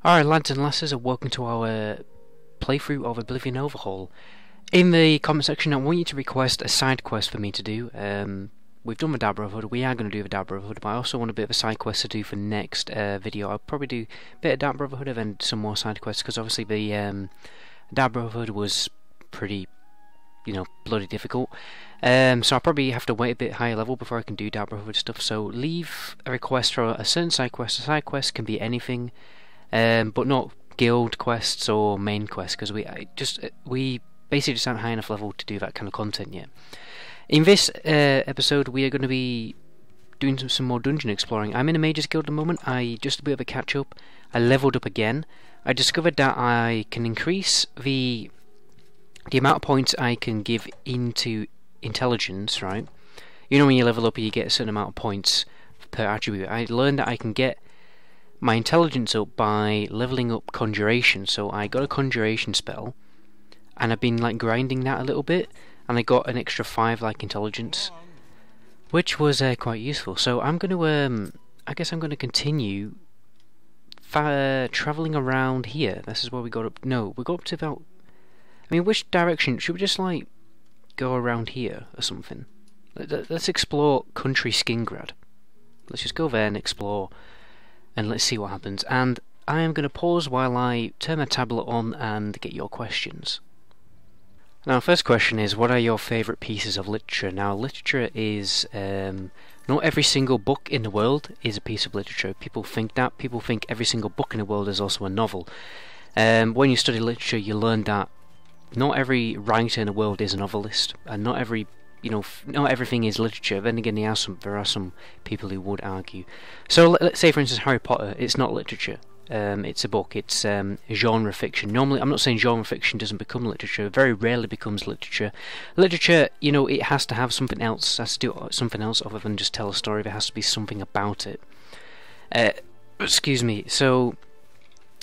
Alright lads and lasses, and welcome to our playthrough of Oblivion Overhaul. In the comment section I want you to request a side quest for me to do. We've done the Dark Brotherhood, we are going to do the Dark Brotherhood, but I also want a bit of a side quest to do for next video. I'll probably do a bit of Dark Brotherhood and then some more side quests, because obviously the Dark Brotherhood was pretty, bloody difficult. So I'll probably have to wait a bit higher level before I can do Dark Brotherhood stuff, so leave a request for a certain side quest. A side quest can be anything. But not guild quests or main quests, because we basically just aren't high enough level to do that kind of content yet. In this episode, we are going to be doing some more dungeon exploring. I'm in a Mages Guild at the moment. Just a bit of a catch up. I leveled up again. I discovered that I can increase the amount of points I can give into intelligence. Right? You know, when you level up, you get a certain amount of points per attribute. I learned that I can get my intelligence up by leveling up conjuration. So I got a conjuration spell, and I've been like grinding that a little bit, and I got an extra 5 like intelligence, which was quite useful. So I'm going to I guess I'm going to continue traveling around here. This is where we got up. No, we got up to about, I mean, which direction? Should we just like go around here or something? Let's explore country Skingrad. Let's just go there and explore, and let's see what happens. And I am going to pause while I turn my tablet on and get your questions. Now, first question is, what are your favourite pieces of literature? Now, literature is, not every single book in the world is a piece of literature. People think that. People think every single book in the world is also a novel. When you study literature, you learn that not every writer in the world is a novelist, and not every not everything is literature. Then again, there are some people who would argue. So let's say, for instance, Harry Potter. It's not literature. It's a book. It's genre fiction. Normally, I'm not saying genre fiction doesn't become literature. It very rarely becomes literature. Literature, it has to have something else. It has to do something else other than just tell a story. There has to be something about it. Excuse me. So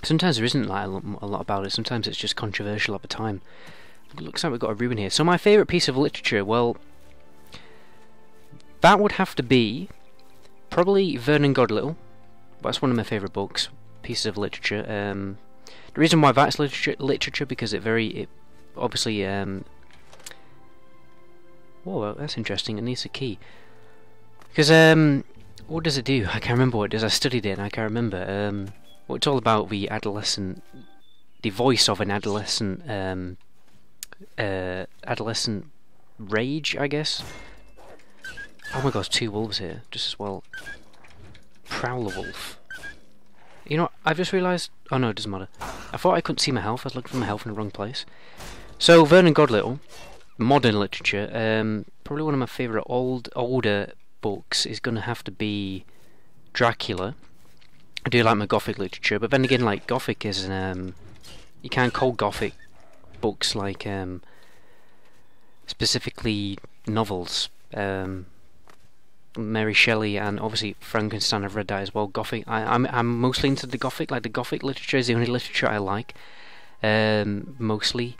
sometimes there isn't like a lot about it. Sometimes it's just controversial at the time. It looks like we've got a ruin here. So my favourite piece of literature, well, that would have to be probably Vernon Godlittle. That's one of my favourite books, pieces of literature. The reason why that's literature because it obviously whoa, that's interesting. It needs a key. Because what does it do? I can't remember what it does. I studied it and I can't remember. Well, it's all about the voice of an adolescent. Adolescent rage, I guess. Oh my god, there's 2 wolves here, just as well. Prowler wolf. You know what, I've just realised. Oh no, it doesn't matter. I thought I couldn't see my health. I was looking for my health in the wrong place. So, Vernon Godlittle, modern literature. Probably one of my favourite older books is going to have to be Dracula. I do like my Gothic literature, but then again, like, Gothic is you can't call Gothic books like specifically novels. Mary Shelley and obviously Frankenstein, I've read that as well. Gothic, I'm mostly into the Gothic. Like, the Gothic literature is the only literature I like. Mostly,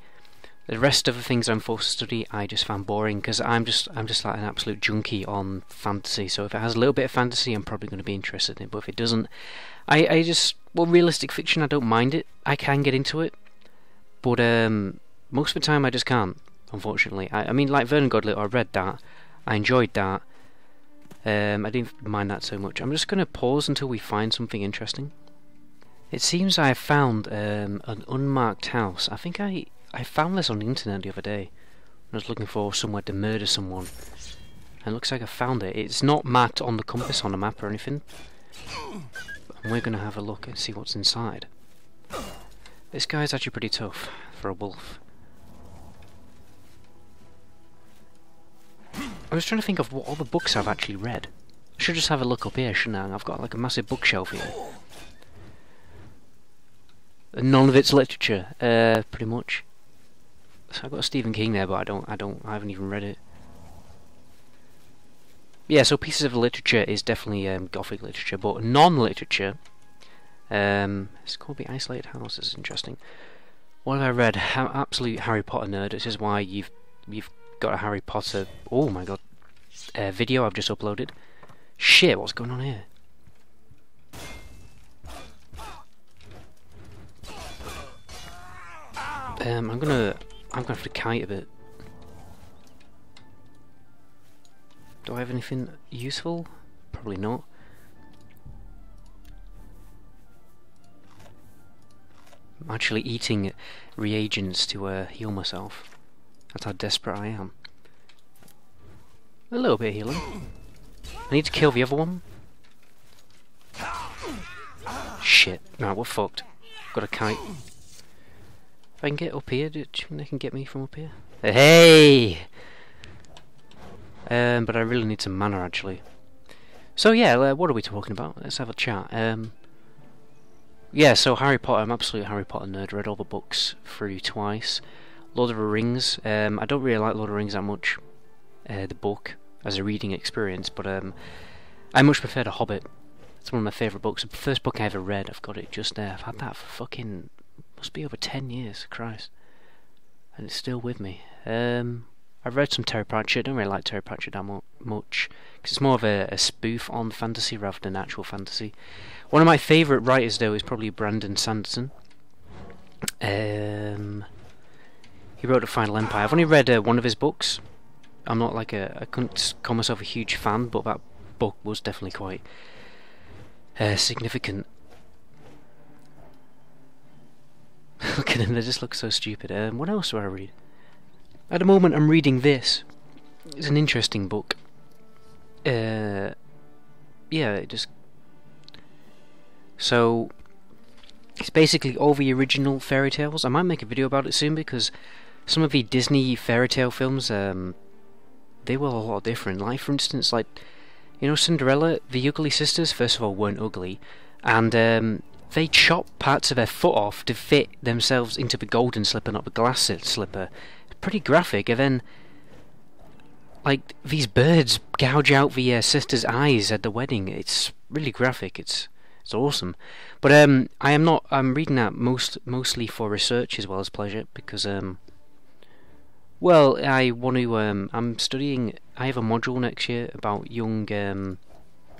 the rest of the things I'm forced to study I just found boring, because I'm just like an absolute junkie on fantasy. So if it has a little bit of fantasy, I'm probably going to be interested in it. But if it doesn't, I just, well, realistic fiction, I don't mind it. I can get into it. But most of the time I just can't, unfortunately. I mean, like Vernon Godlittle, I read that, I enjoyed that. I didn't mind that so much. I'm just going to pause until we find something interesting. It seems I have found an unmarked house. I think I found this on the internet the other day. I was looking for somewhere to murder someone, and it looks like I found it. It's not marked on the compass on the map or anything. And we're going to have a look and see what's inside. This guy's actually pretty tough for a wolf. I was trying to think of what other books I've actually read. I should just have a look up here, shouldn't I? I've got like a massive bookshelf here. And none of it's literature, pretty much. So I've got Stephen King there, but I haven't even read it. Yeah, so pieces of literature is definitely Gothic literature, but non-literature. It's called The Isolated House. This is interesting. What have I read? Absolute Harry Potter nerd. This is why you've got a Harry Potter. Oh my god! Video I've just uploaded. Shit, what's going on here? I'm gonna have to kite a bit. Do I have anything useful? Probably not. I'm actually eating reagents to heal myself. That's how desperate I am. A little bit of healing. I need to kill the other one. Shit. Right, we're fucked. Got a kite. If I can get up here, do you think they can get me from up here? Hey! But I really need some mana, actually. So yeah, what are we talking about? Let's have a chat. Yeah, so Harry Potter, I'm absolute Harry Potter nerd. Read all the books through twice. Lord of the Rings, I don't really like Lord of the Rings that much, the book, as a reading experience, but I much prefer The Hobbit. It's one of my favourite books. The first book I ever read, I've got it just there. I've had that for fucking, must be over 10 years, Christ. And it's still with me. I've read some Terry Pratchett. I don't really like Terry Pratchett that much, because it's more of a spoof on fantasy rather than actual fantasy. One of my favourite writers, though, is probably Brandon Sanderson. He wrote The Final Empire. I've only read one of his books. I'm not like I couldn't call myself a huge fan, but that book was definitely quite significant. Look at them, they just look so stupid. What else do I read? At the moment I'm reading this. It's an interesting book. Yeah, it just... So, it's basically all the original fairy tales. I might make a video about it soon, because some of the Disney fairy tale films, they were a lot different. Like, for instance, like, you know, Cinderella, the Ugly Sisters, first of all, weren't ugly, and they chopped parts of their foot off to fit themselves into the golden slipper, not the glass slipper. It's pretty graphic. And then, like, these birds gouge out the sister's eyes at the wedding. It's really graphic. It's awesome. But I'm reading that mostly for research as well as pleasure, because well, I want to I'm studying. I have a module next year about young I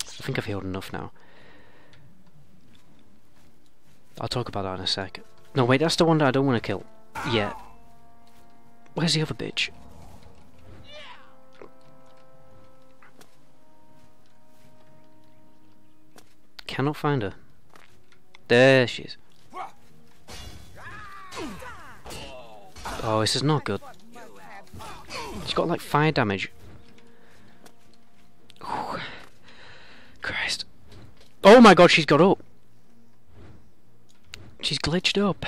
think I've healed enough now. I'll talk about that in a sec. No, wait, that's the one that I don't want to kill yet. Where's the other bitch? Cannot find her. There she is. Oh, this is not good. She's got like fire damage. Ooh. Christ. Oh my god, she's got up. She's glitched up.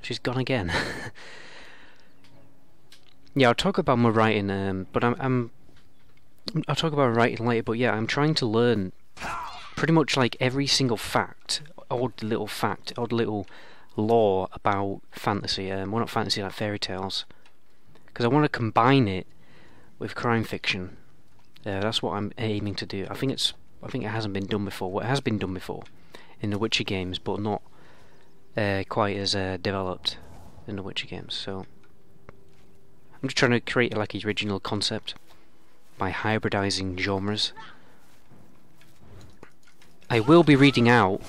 She's gone again. Yeah, I'll talk about my writing, but I'll talk about writing later, but yeah, I'm trying to learn pretty much like every single odd little lore about fantasy, well, not fantasy, like fairy tales, because I want to combine it with crime fiction. That's what I'm aiming to do. I think it hasn't been done before. Well, it has been done before in the Witcher games, but not quite as developed in the Witcher games. So I'm just trying to create like an original concept by hybridizing genres. I will be reading out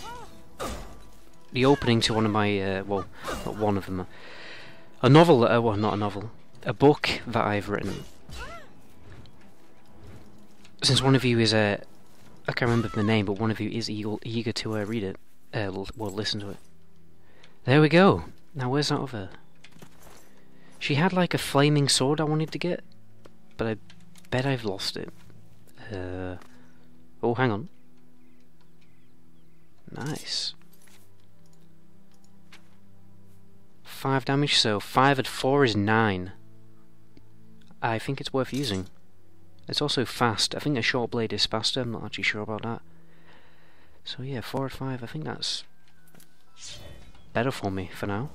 the opening to one of my well, not one of them, a novel. Well, not a novel, a book that I've written. Since one of you is I can't remember the name, but one of you is eager to read it, well, listen to it. There we go. Now where's that other? She had like a flaming sword I wanted to get, but I bet I've lost it. Oh, hang on. Nice. 5 damage, so 5 at 4 is 9. I think it's worth using. It's also fast. I think a short blade is faster. I'm not actually sure about that. So yeah, 4 at 5. I think that's better for me for now.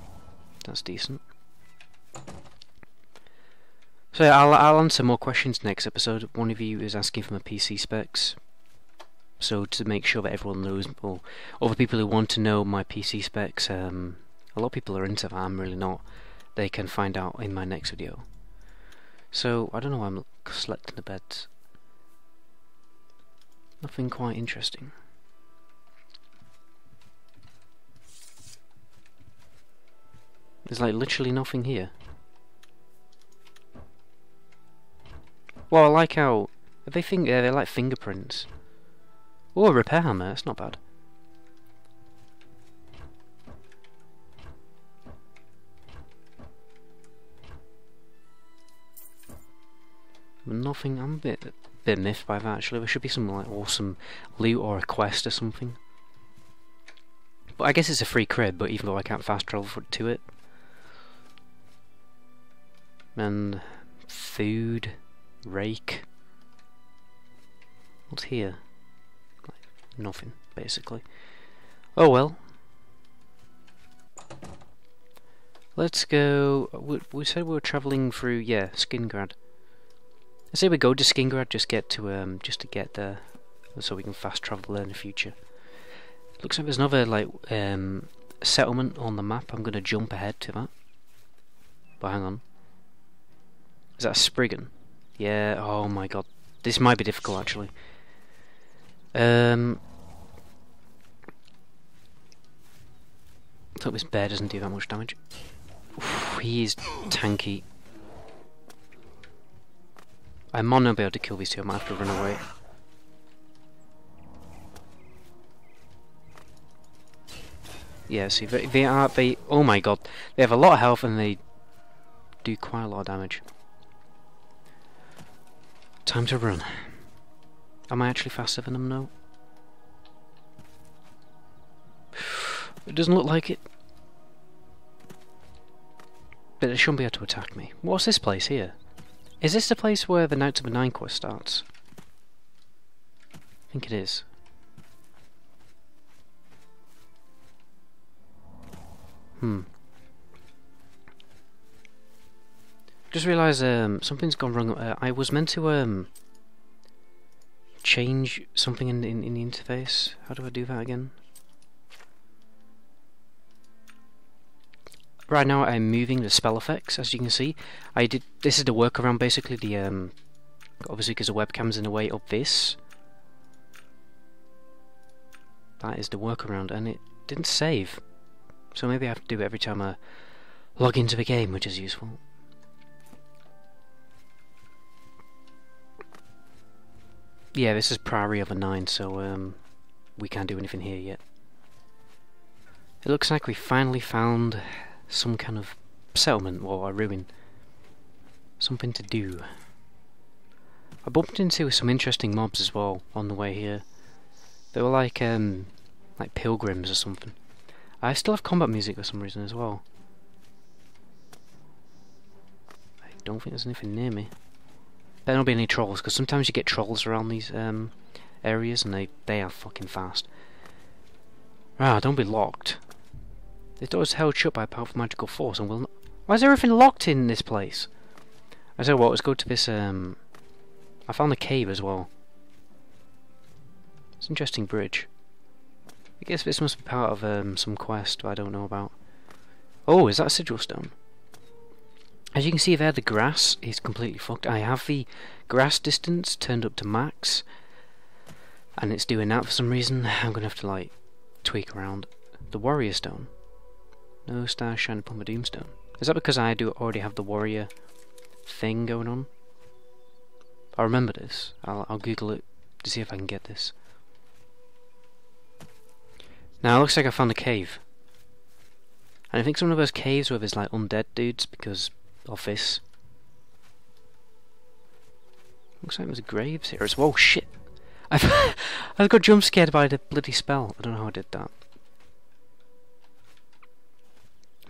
That's decent. So yeah, I'll answer more questions next episode. One of you is asking for my PC specs. So to make sure that everyone knows, or other people who want to know my PC specs, a lot of people are into that. I'm really not. They can find out in my next video. So I don't know why I'm selecting the beds. Nothing quite interesting. There's like literally nothing here. Well, I like how they think they're like fingerprints. Oh, a repair hammer. That's not bad. Nothing. I'm a bit miffed by that actually. There should be some like awesome loot or a quest or something. But I guess it's a free crib. But even though I can't fast travel to it, and food, rake. What's here? Like, nothing basically. Oh well. Let's go. We said we were travelling through, Skingrad. I say we go to Skingrad just to get there, so we can fast travel there in the future. Looks like there's another like settlement on the map. I'm gonna jump ahead to that. But hang on, is that a Spriggan? Yeah. Oh my god, this might be difficult actually. I hope this bear doesn't do that much damage. Oof, he is tanky. I might not be able to kill these two, I might have to run away. Yeah, see, they oh my god, they have a lot of health and they do quite a lot of damage. Time to run. Am I actually faster than them? No. It doesn't look like it. But they shouldn't be able to attack me. What's this place here? Is this the place where the Knights of the Nine quest starts? I think it is. Just realised something's gone wrong. I was meant to change something in the interface. How do I do that again? Right now I'm moving the spell effects, as you can see. This is the workaround basically, obviously because the webcam's in the way of this. That is the workaround, and it didn't save. So maybe I have to do it every time I log into the game, which is useful. Yeah, this is priority of a 9, so we can't do anything here yet. It looks like we finally found some kind of settlement, or a ruin. Something to do. I bumped into some interesting mobs as well on the way here. They were like pilgrims or something. I still have combat music for some reason as well. I don't think there's anything near me. Better not be any trolls, because sometimes you get trolls around these areas and they are fucking fast. Ah, don't be locked. This door is held shut by a powerful magical force and will not... Why is everything locked in this place? I tell you what, let's go to this, I found a cave as well. It's an interesting bridge. I guess this must be part of some quest I don't know about. Oh, is that a sigil stone? As you can see there, the grass is completely fucked. I have the grass distance turned up to max, and it's doing that for some reason. I'm gonna have to like tweak around. The warrior stone. No stars shine upon the doomstone. Is that because I do already have the warrior thing going on? I remember this. I'll Google it to see if I can get this. Now it looks like I found a cave. And I think some of those caves where there's like undead dudes because of this. Looks like there's graves here as well. Whoa, shit! I got jump scared by the bloody spell. I don't know how I did that.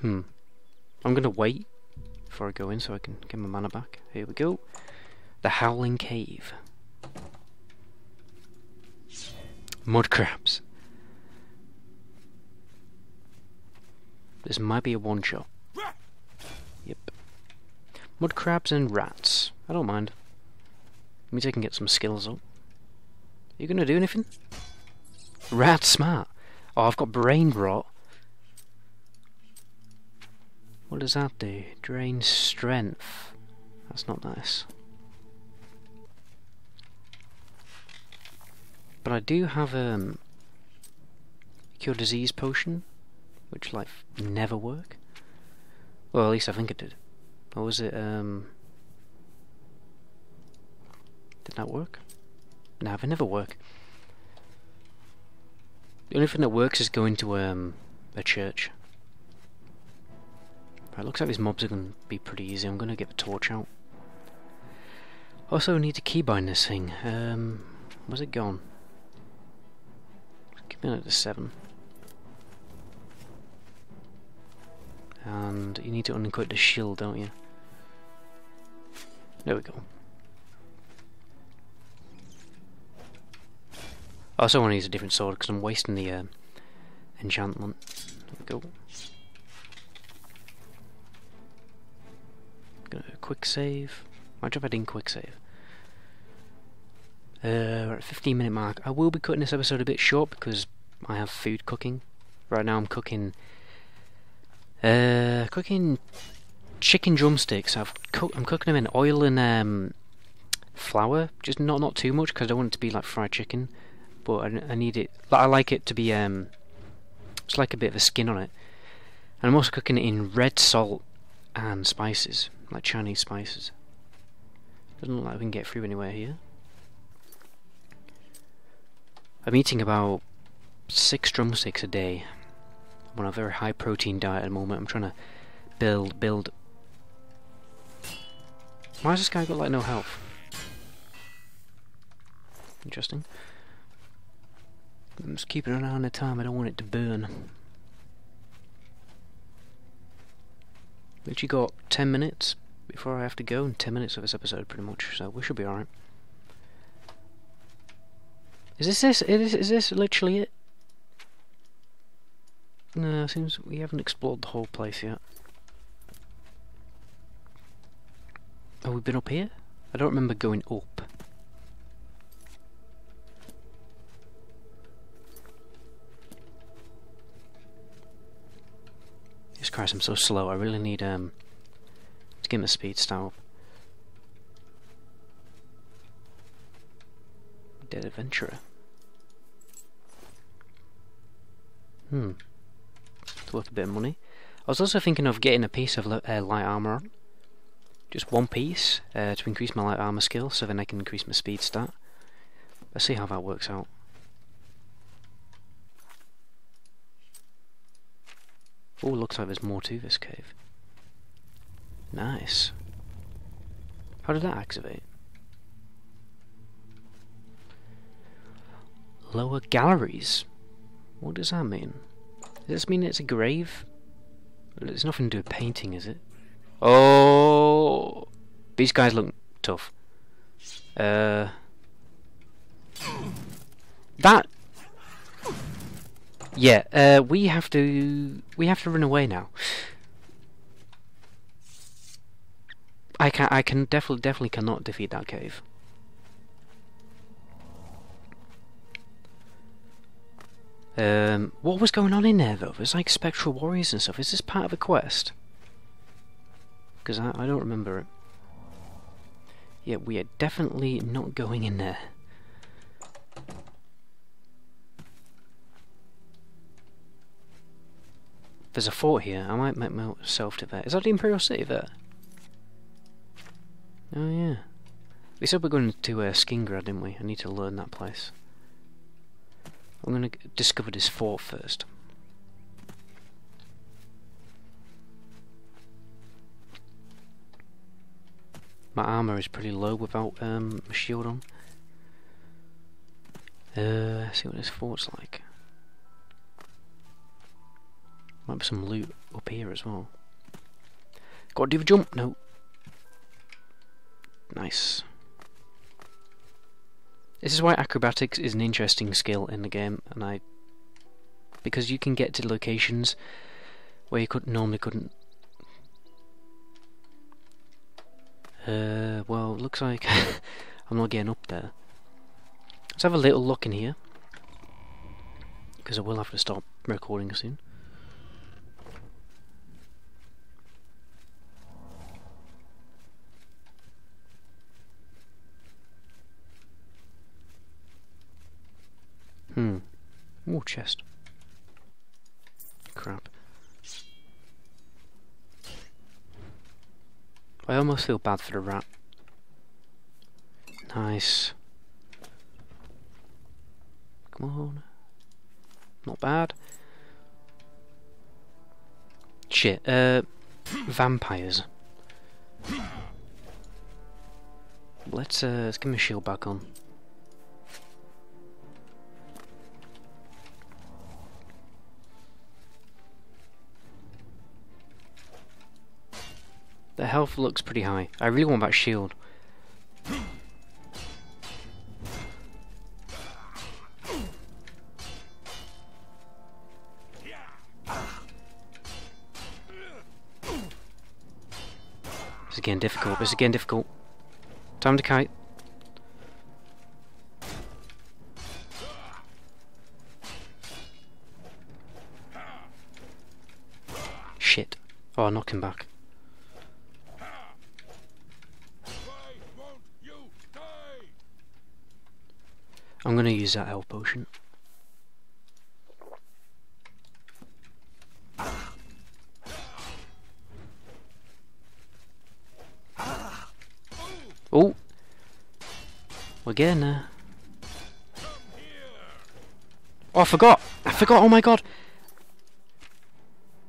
I'm gonna wait before I go in so I can get my mana back. Here we go. The Howling Cave. Mud crabs. This might be a one shot. Yep. Mud crabs and rats. I don't mind. Means I can get some skills up. You gonna do anything? Rat smart. Oh, I've got brain rot. What does that do? Drain strength. That's not nice. But I do have cure disease potion, which like never work. Well, at least I think it did. Or was it, did that work? No, they never work. The only thing that works is going to, a church. Right, looks like these mobs are going to be pretty easy. I'm going to get the torch out. Also, I need to keybind this thing. Where's it gone? Keep it at the 7. And you need to unequip the shield, don't you? There we go. I also want to use a different sword because I'm wasting the enchantment. There we go. Gonna quick save. Imagine if I didn't quick save. We're at 15-minute mark. I will be cutting this episode a bit short because I have food cooking. Right now I'm cooking chicken drumsticks. I'm cooking them in oil and flour, just not too much because I don't want it to be like fried chicken. But I need it. I like it to be it's like a bit of a skin on it. And I'm also cooking it in red salt and spices, like Chinese spices. Doesn't look like we can get through anywhere here. I'm eating about 6 drumsticks a day. I'm on a very high protein diet at the moment. I'm trying to build. Why has this guy got like no health? Interesting. I'm just keeping an eye on the time. I don't want it to burn. Literally got 10 minutes before I have to go, and 10 minutes of this episode pretty much, so we should be alright. Is this literally it? No, it seems we haven't explored the whole place yet. Oh, we've been up here? I don't remember going up. Jesus Christ, I'm so slow. I really need to get my speed stat up. Dead adventurer. It's worth a bit of money. I was also thinking of getting a piece of light armor on. Just one piece to increase my light armor skill, so then I can increase my speed stat. Let's see how that works out. Oh, looks like there's more to this cave. Nice. How did that activate? Lower galleries. What does that mean? Does this mean it's a grave? It's nothing to do with painting, is it? Oh, these guys look tough. That. Yeah. We have to run away now. I can definitely cannot defeat that cave. What was going on in there though? There's like spectral warriors and stuff. Is this part of a quest? Because I don't remember it. Yeah, we are definitely not going in there. There's a fort here. I might make myself to there. Is that the Imperial City there? Oh yeah. We said we're going to Skingrad, didn't we? I need to learn that place. I'm going to discover this fort first. My armor is pretty low without a shield on. See what this fort's like. Might be some loot up here as well. Gotta do the jump. No. Nice. This is why acrobatics is an interesting skill in the game, and because you can get to locations where you normally couldn't. Well, looks like I'm not getting up there. Let's have a little look in here, because I will have to stop recording soon. Ooh, chest. Crap. I almost feel bad for the rat. Nice. Come on. Not bad. Shit, vampires. Let's get my shield back on. The health looks pretty high. I really want that shield. This is getting difficult. This is getting difficult. Time to kite. Shit. Oh, knock him back. I'm gonna use that health potion. Oh! We're getting there. Oh, I forgot! Oh my god!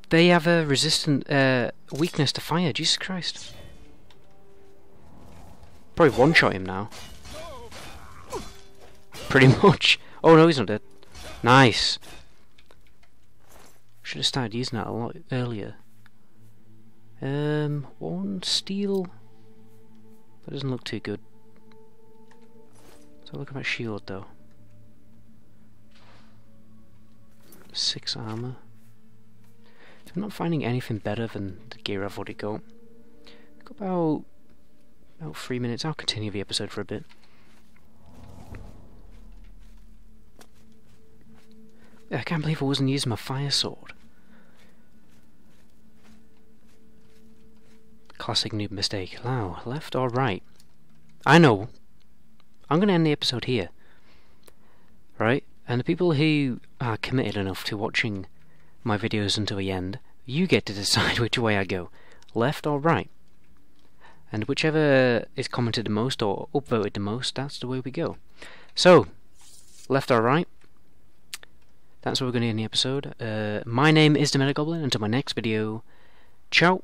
They have a resistant weakness to fire, Jesus Christ. Probably one-shot him now. Pretty much. Oh no, he's not dead. Nice. Should have started using that a lot earlier. One steel. That doesn't look too good. So look at my shield though. 6 armor. So I'm not finding anything better than the gear I've already got. Got about 3 minutes. I'll continue the episode for a bit. I can't believe I wasn't using my fire sword. Classic noob mistake. Now, left or right? I know. I'm going to end the episode here. Right? And the people who are committed enough to watching my videos until the end, you get to decide which way I go. Left or right? And whichever is commented the most or upvoted the most, that's the way we go. So, left or right? That's what we're going to end the episode. My name is the Meta Goblin. Until my next video, ciao.